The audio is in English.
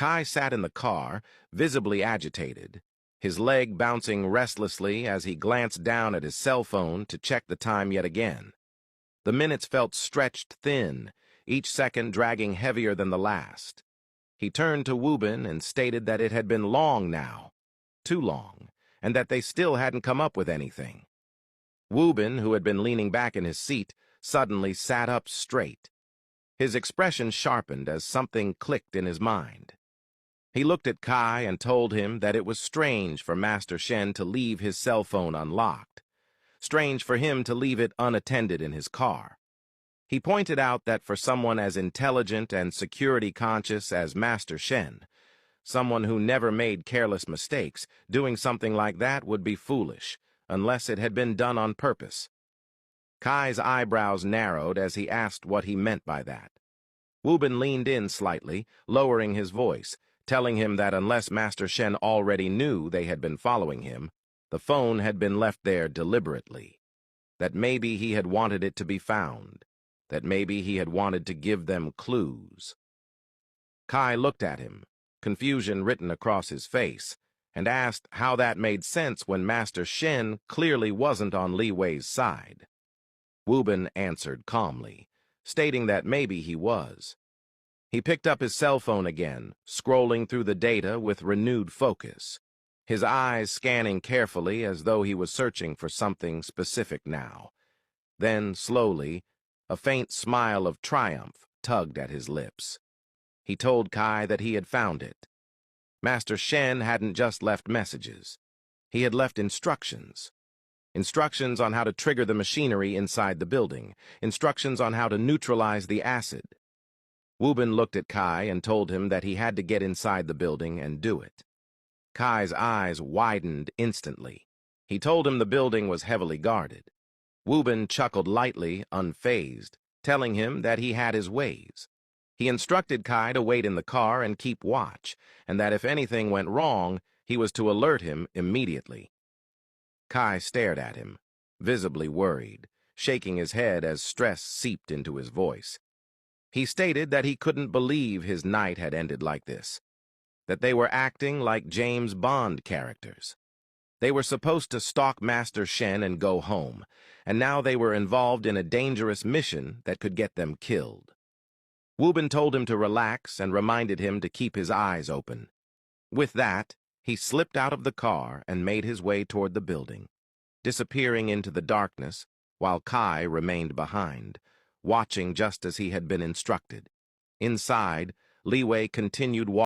Kai sat in the car, visibly agitated, his leg bouncing restlessly as he glanced down at his cell phone to check the time yet again. The minutes felt stretched thin, each second dragging heavier than the last. He turned to Wubin and stated that it had been long now, too long, and that they still hadn't come up with anything. Wubin, who had been leaning back in his seat, suddenly sat up straight. His expression sharpened as something clicked in his mind. He looked at Kai and told him that it was strange for Master Shen to leave his cell phone unlocked, strange for him to leave it unattended in his car. He pointed out that for someone as intelligent and security-conscious as Master Shen, someone who never made careless mistakes, doing something like that would be foolish, unless it had been done on purpose. Kai's eyebrows narrowed as he asked what he meant by that. Wubin leaned in slightly, lowering his voice, telling him that unless Master Shen already knew they had been following him, the phone had been left there deliberately, that maybe he had wanted it to be found, that maybe he had wanted to give them clues. Kai looked at him, confusion written across his face, and asked how that made sense when Master Shen clearly wasn't on Liwei's side. Wubin answered calmly, stating that maybe he was. He picked up his cell phone again, scrolling through the data with renewed focus, his eyes scanning carefully as though he was searching for something specific now. Then, slowly, a faint smile of triumph tugged at his lips. He told Kai that he had found it. Master Shen hadn't just left messages. He had left instructions. Instructions on how to trigger the machinery inside the building. Instructions on how to neutralize the acid. Wubin looked at Kai and told him that he had to get inside the building and do it. Kai's eyes widened instantly. He told him the building was heavily guarded. Wubin chuckled lightly, unfazed, telling him that he had his ways. He instructed Kai to wait in the car and keep watch, and that if anything went wrong, he was to alert him immediately. Kai stared at him, visibly worried, shaking his head as stress seeped into his voice. He stated that he couldn't believe his night had ended like this, that they were acting like James Bond characters. They were supposed to stalk Master Shen and go home, and now they were involved in a dangerous mission that could get them killed. Wubin told him to relax and reminded him to keep his eyes open. With that, he slipped out of the car and made his way toward the building, disappearing into the darkness while Kai remained behind, watching just as he had been instructed. Inside, Liwei continued walking.